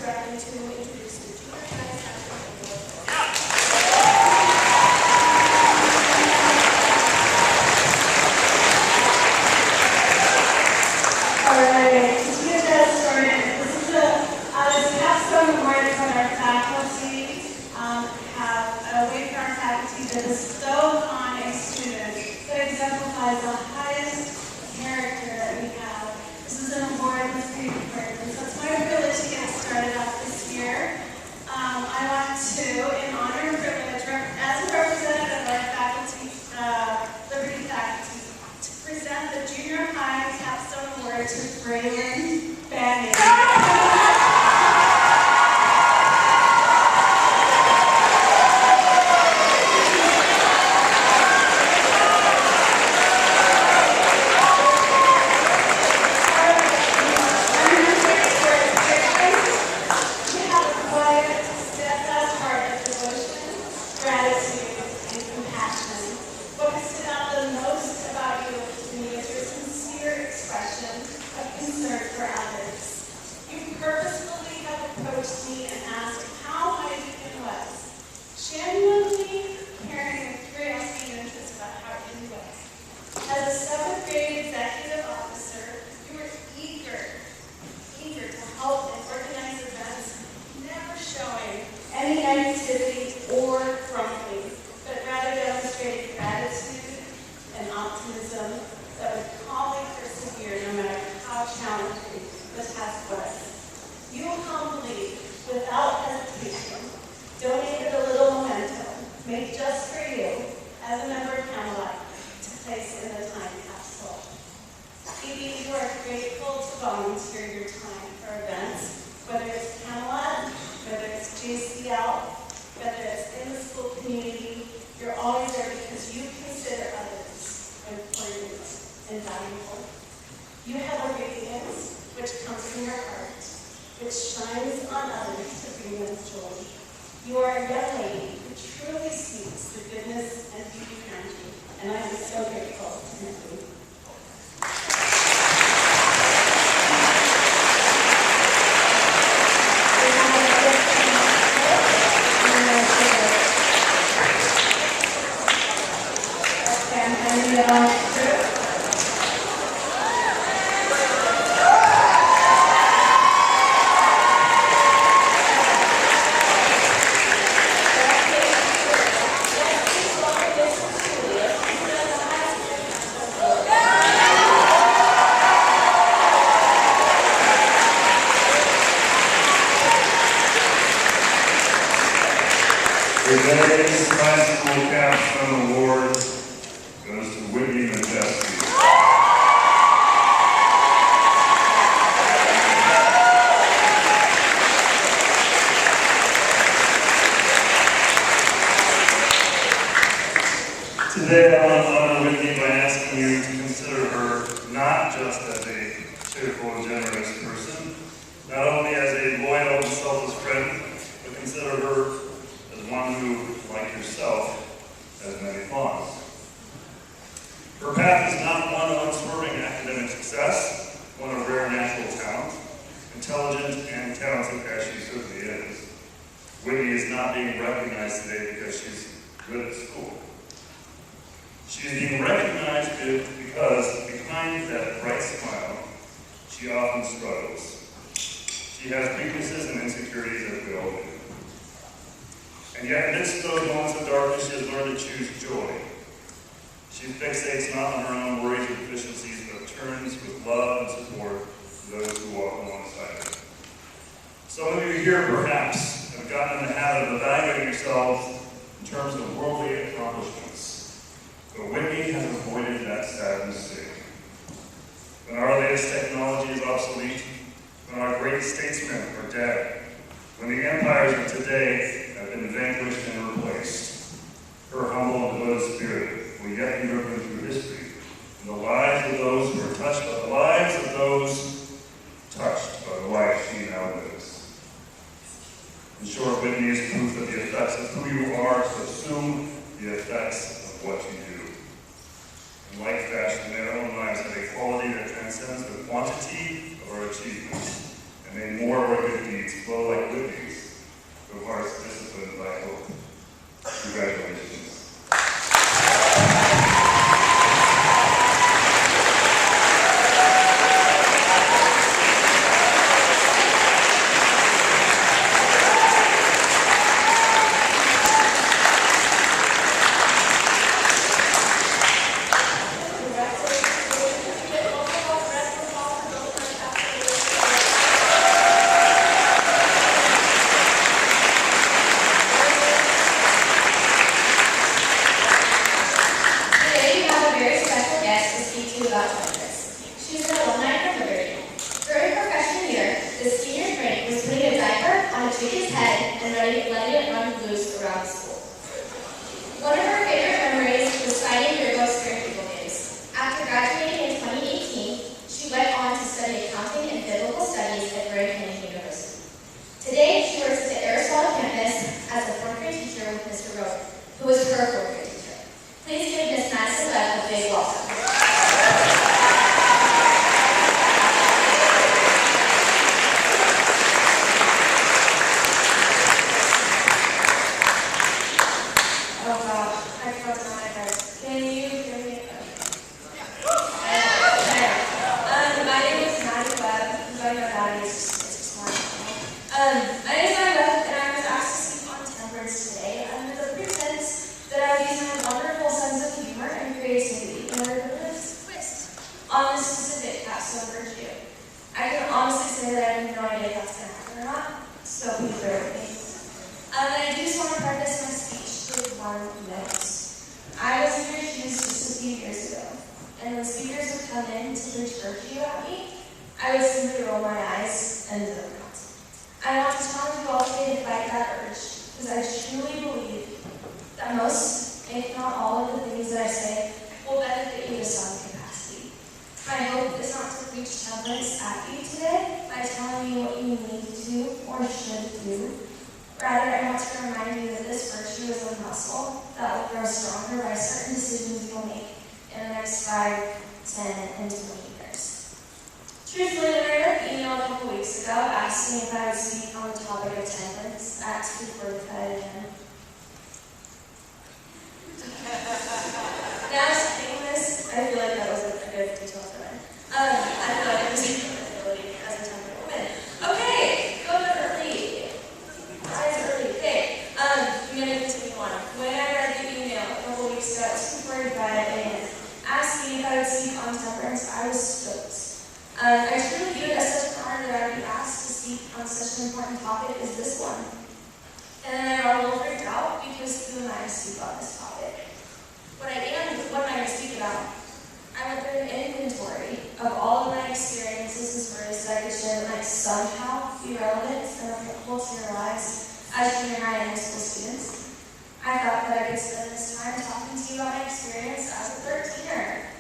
directly to introduce the junior high section of the All right, to get that started, this is the capstone award from our faculty. Have a way for our faculty to bestow upon a student that exemplifies the highest character that we have. This is an award that's pretty important, so it's my privilege to get started off this year. I want to, in honor and privilege, as a representative of our faculty, Liberty faculty, to present the Junior High Capstone Award to Braylon Banning. Today's high school capstone award goes to Whitney Majesty. Today I want to honor Whitney by asking you to consider her not just as a cheerful and generous person, not only as a loyal and selfless friend, but consider her as one who, like yourself, has many flaws. Her path is not one of unswerving academic success, one of rare natural talent, intelligent and talented as she certainly is. Whitney is not being recognized today because she's good at school. She is being recognized because behind that bright smile, she often struggles. She has weaknesses and insecurities that we all do. And yet, amidst those moments of darkness, she has learned to choose joy. She fixates not on her own worries or deficiencies, but turns with love and support to those who walk alongside her. Some of you here, perhaps, have gotten in the habit of evaluating yourselves in terms of worldly accomplishments. But Whitney has avoided that sad mistake. When our latest technology is obsolete, when our great statesmen are dead, when the empires of today have been vanquished and replaced, her humble and devoted spirit will yet be driven through history in the lives of those who are touched by the lives of those touched by the life she now lives. In short, Whitney is proof that the effects of who you are subsume the effects of what you do. In like fashion, their own lives have a quality that transcends the quantity of our achievements and a more of our good deeds flow like good deeds through hearts disciplined by hope. Congratulations. My name is Maddie Webb. You guys know Maddie, it's just smart. My name is Maddie Webb, and I was asked to speak on Temperance today under the pretense that I would use my wonderful sense of humor and creativity in order to put a twist on this specific capstone virtue. I can honestly say that I have no idea if that's going to happen or not, so please bear with me. And I do just want to preface my speech with one note. I was in your shoes just a few years ago, and when speakers would come in to preach virtue at me, I would simply roll my eyes and zone out. I want to challenge you all today to fight that urge, because I truly believe that most, if not all, of the things that I say will benefit you to some capacity. My hope is not to preach temperance at you today by telling you what you need to do or should do. Rather, I want to remind you that this virtue is a muscle that will grow stronger by certain decisions you'll make in the next 5, 10, and 20 years. Truthfully, the writer emailed a couple weeks ago asking if I would speak on the topic of temperance at 2:45 a.m. Now, saying this, I feel like that was a good detail for me. I feel like I was taking responsibility as a temperate woman. Okay, go to early. Rise early. Okay, I'm going to continue on. When I read the email a couple weeks ago at 2:45 a.m. asking if I would speak on temperance, I was stoked. I truly view it as such an honor that I would be asked to speak on such an important topic as this one. And then I got a little freaked out because who am I to speak on this topic? What am I going to speak about? I went through an inventory of all of my experiences as birds that I could share that might somehow be relevant and applicable to your lives as junior high and high school students. I thought that I could spend this time talking to you about my experience as a 13er.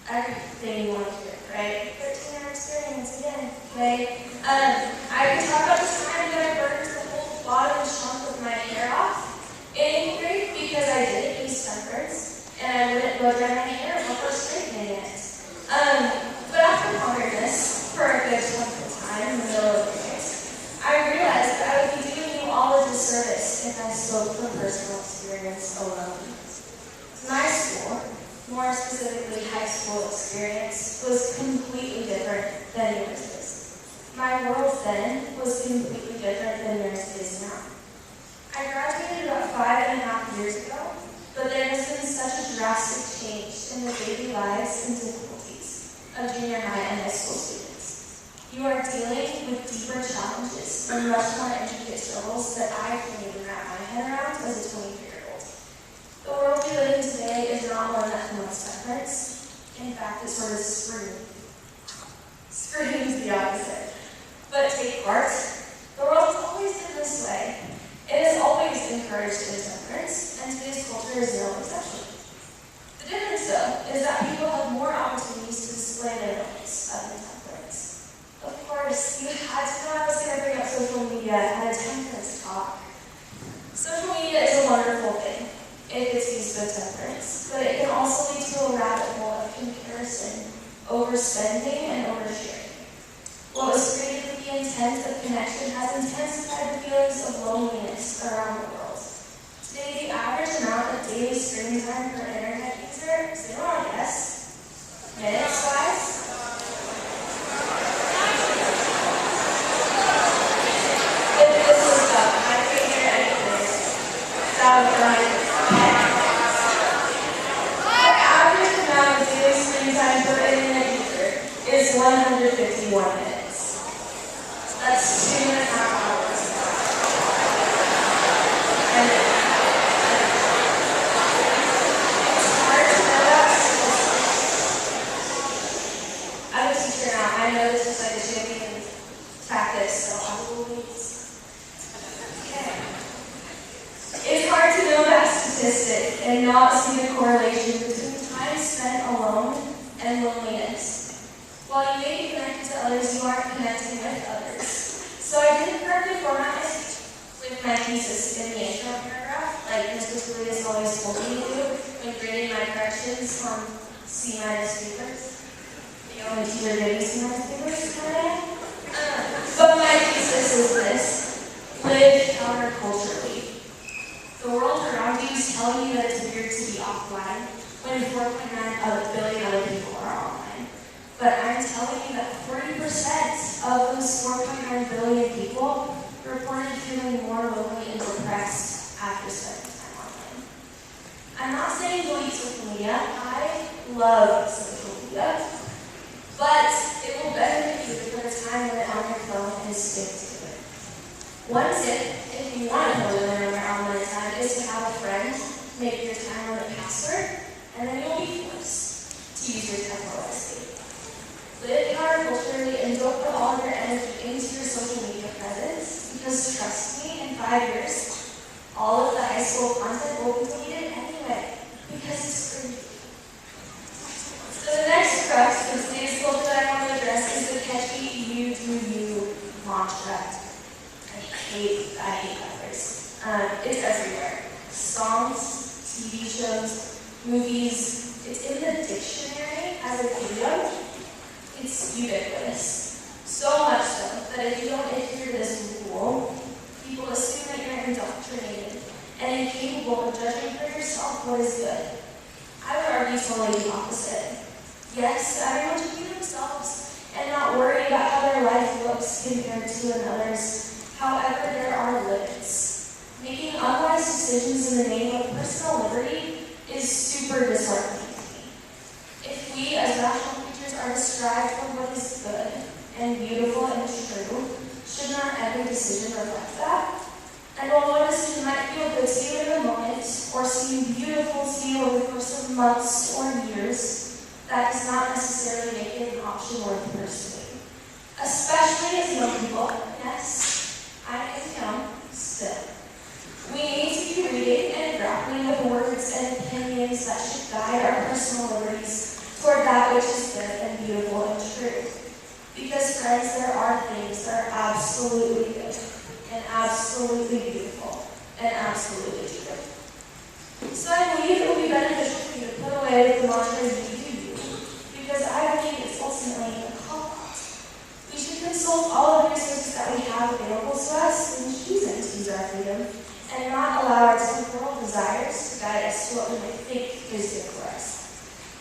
Everything you want to hear, right? 13er experience again, okay? I could talk about the time that I burned the whole bottom chunk of my hair off in 8th grade because I didn't use temperance and I wouldn't blow dry my hair before straightening it. But after pondering this for a good chunk of time in the middle of the night, I realized that I would be doing you all a disservice if I spoke from personal experience alone. My school, more specifically high school experience, was completely different than yours is. My world then was completely different than yours is now. I graduated about 5.5 years ago, but there has been such a drastic change in the daily lives and difficulties of junior high and high school students. You are dealing with deeper challenges and much more intricate struggles that I couldn't even wrap my head around as a 23-year-old. The world we live in today is not one that promotes temperance. In fact, it sort of screams the opposite. But take heart. The world has always been this way. It has always encouraged intemperance, and today's culture is no exception. The difference, though, is that people have more opportunities to display their knowledge of intemperance. Of course, you had to know I was going to bring up social media at a temperance talk. Social media is a wonderful thing if it's used with temperance, but it can also lead to a rabbit hole of comparison, overspending, and oversharing. What was created with the intent of connecting intensified the feelings of loneliness around the world. Today, the average amount of daily screen time per internet user, does anyone want to guess? Minutes-wise? This was up. I figured anything. That was right. The average amount of daily screen time per internet user is 151 minutes. That's 2.5 hours. And it's hard to know that. I'm a teacher now. I know this is like a champion tactic, so I will wait. Okay. It's hard to know that statistic and not see the correlation between time spent alone and loneliness. While you may be connected to others, you aren't connecting with others. So I didn't correctly format it with my thesis in the intro paragraph, like Mr. Julius always told me to do when grading my corrections on C- papers. The only teacher giving C- papers today. But my thesis is this: live counterculturally. The world around you is telling you that it's weird to be offline when 4.9 billion other people are online. But I'm telling you that 40% of those 4.9 billion people reported feeling more lonely and depressed after spending time online. I'm not saying delete social media. I love social media. But it will benefit you to put a time limit on your phone and stick to it. One tip, if you want to put a limit on your online time, is to have a friend make your time limit password, and then you'll be forced to use your time wisely. Live counterculturally and don't put all your energy into your social media presence, because trust me, in 5 years, all of the high school content will be deleted anyway, because it's free. So the next crux of today's quote that I want to address is the catchy "you do you" mantra. I hate that phrase. It's everywhere. Songs, TV shows, movies. It's in the dictionary as a idiom. It's ubiquitous. So much so that if you don't adhere to this rule, people assume that you're indoctrinated and incapable of judging for yourself what is good. I would argue totally the opposite. Yes, everyone should be themselves and not worry about how their life looks compared to another's. However, there are limits. Making unwise decisions in the name of personal liberty is super disheartening to me. If we, as rational creatures, are described for what is good and beautiful and true, shouldn't our every decision reflect that? And while one decision might feel good to you in the moment, or seem beautiful to you over the course of months or years, that does not necessarily make it an option worth pursuing. Especially as young people. Yes, I am young still. We need to be reading and grappling with words and opinions that should guide our personal liberties toward that which is good and beautiful and true. Because, friends, there are things that are absolutely good and absolutely beautiful and absolutely true. So I believe it will be beneficial for you to put away the mantra "you do you," because I believe it's ultimately a cop-out. We should consult all of the resources that we have available to us in choosing to use our freedom, and not allow our temporal desires to guide us to what we might think is good for us.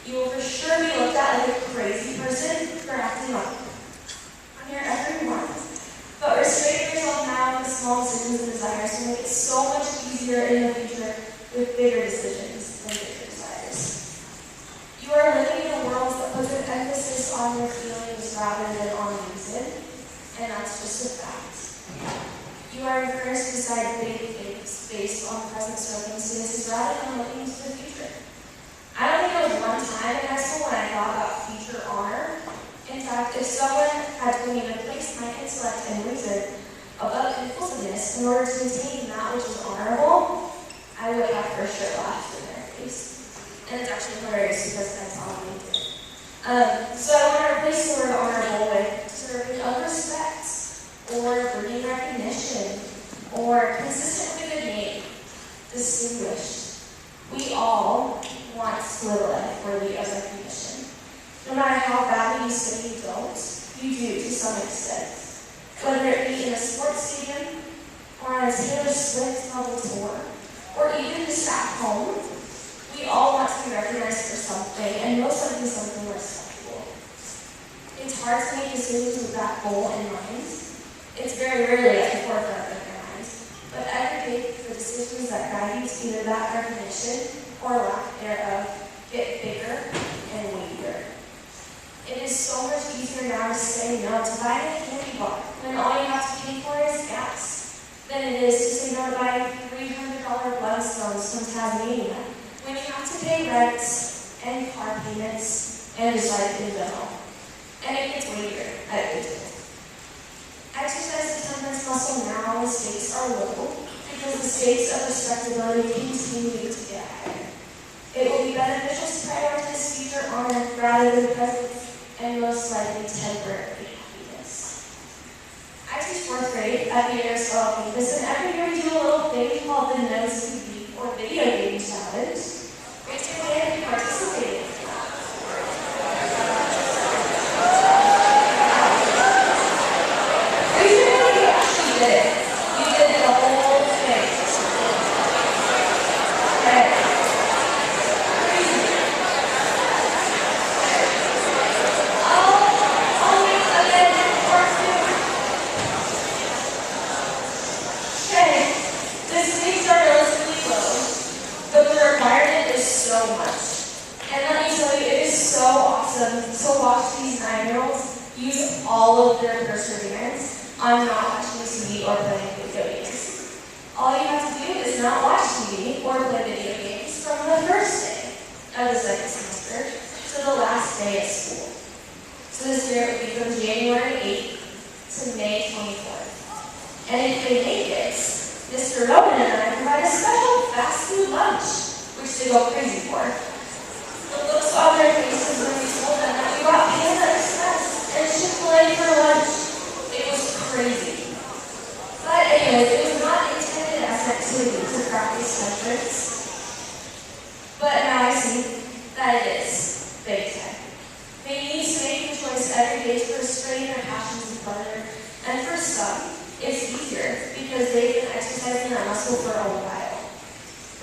You will for sure be looked at like a crazy person for acting up. I'm here every month. But restraining yourself now with small decisions and desires will make it so much easier in the future with bigger decisions and bigger desires. You are living in a world that puts an emphasis on your feelings rather than on reason, and that's just a fact. You are encouraged to decide big things based on present circumstances rather than looking to the future. I don't think there was one time in high school when I thought about future honor. In fact, if someone had told me to place my intellect and reason above impulsiveness in order to attain that which is honorable, I would have for sure laughed in their face. And it's actually hilarious because that's all we do. So I want to replace the word honorable with deserving of respect, or bringing recognition, or consistent with a good name, distinguished. We all want to live a life worthy of recognition. No matter how badly you say you don't, you do to some extent. Whether it be in a sports stadium, or on a Taylor Swift level tour, or even just at home, we all want to be recognized for something, and most likely something respectable. It's hard to make decisions with that goal in mind. It's very rarely at the forefront of your mind, but every day the decisions that guide you to either that recognition or lack thereof get bigger and weightier. It is so much easier now to say no to buying a candy bar when all you have to pay for is gas than it is to say no to buying $300 Bloodstones from Tasmania when you have to pay rent and car payments and just life in general. And it gets weightier at good. Exercise the temperance muscle now when stakes are low because the stakes of respectability continue to get higher. It will be beneficial to prioritize future honor rather than presence and most likely temporary happiness. I teach 4th grade at the Aristotle campus, and every year we do a little thing called the No TV or Video Game Challenge. Raise your hand and participate. Raise your hand if you actually did it. You did the whole thing. Okay. So much. And let me tell you, it is so awesome to watch these 9-year-olds use all of their perseverance on not watching TV or playing video games. All you have to do is not watch TV or play video games from the first day of the second semester to the last day at school. So this year it would be from January 8th to May 24th. And if they make it, Mr. Rowan and I provide a special fast food lunch, which they go crazy for. The looks on their faces when we told them that we brought Panda Express and Chick-fil-A for lunch. It was crazy. But anyways, it was not intended as an activity to practice temperance. But now I see that it is big time. They need to make the choice every day to restrain their passions and pleasure. And for some, it's easier because they've been exercising that muscle for a while.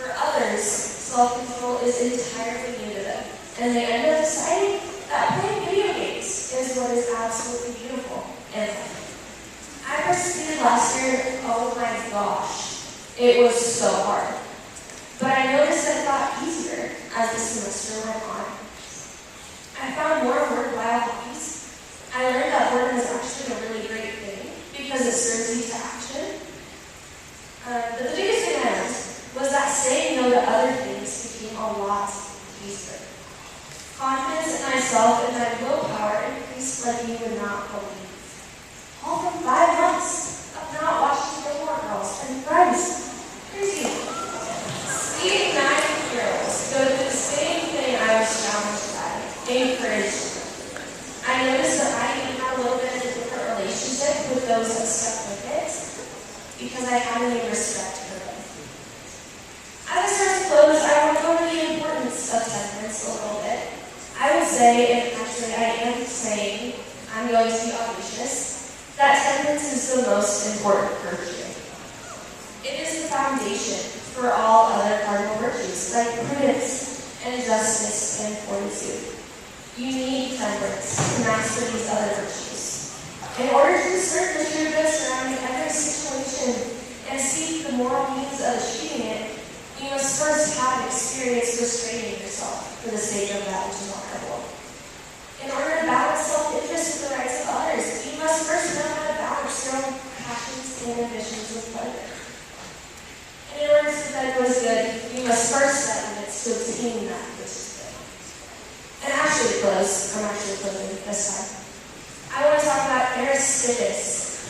For others, self-control is entirely new to them, and they end up deciding that playing video games is what is absolutely beautiful and fun. I participated last year, oh my gosh, it was so hard. But I noticed that it got easier as the semester went on. I found more worthwhile hobbies. I learned that boredom is actually a really great thing because it serves you to action. But the biggest thing I learned was that saying no to other things became a lot easier. Confidence in myself and my willpower increased like you would not believe. All from 5 months of not watching Gilmore Girls and Friends. Crazy. Seeing 9-year-olds go through the same thing I was challenged by encouraged me. I noticed that I even had a little bit of a different relationship with those that stuck with it because I had a new respect for them. As I start to close, I want to go over the importance of temperance a little bit. I would say, and actually I am saying, I'm going to be audacious, that temperance is the most important virtue. It is the foundation for all other cardinal virtues, like prudence and justice and fortitude. You need temperance to master these other virtues. In order to discern the true good surrounding every situation and seek the moral means of achieving it, you must first have experience restraining yourself for the sake of that which is honorable. In order to balance self-interest with the rights of others, you must first know how to balance your own passions and ambitions with pleasure. And in order to see that what is good, you must first set limits to obtain that which is good. And actually close, I'm actually closing this time. I want to talk about Aristippus.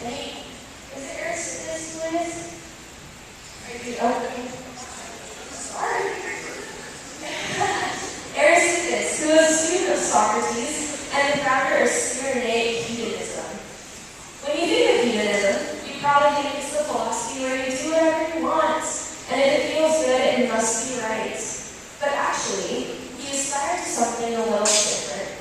Is it Aristippus who it is? Sorry. Aristippus, who was a student of Socrates and the founder of Cyrenaic hedonism. When you think of hedonism, you probably think it's the philosophy where you do whatever you want, and if it feels good, it must be right. But actually, he aspired to something a little different.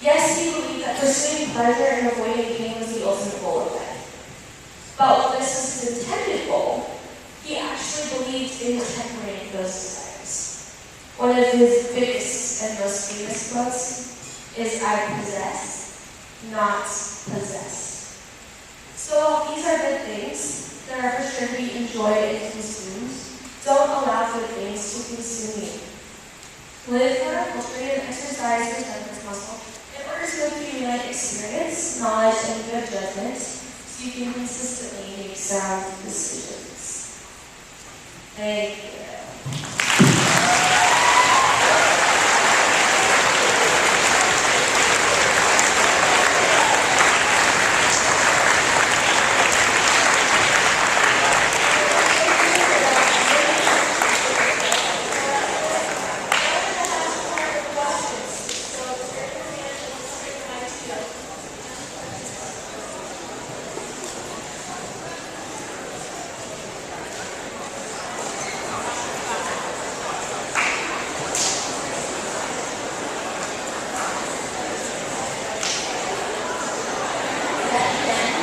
Yes, he believed that pursuing pleasure and avoiding pain was the ultimate goal of life. But while this was his intended goal, he actually believed in tempering those desires. One of his biggest and most famous quotes is, "I possess, not possess." So while these are good things that are for sure to be enjoyed and consumed, don't allow good things to consume you. Live for, cultivate, and exercise your temperance muscle in order to accumulate experience, knowledge, and good judgment so you can consistently make sound decisions. Thank you.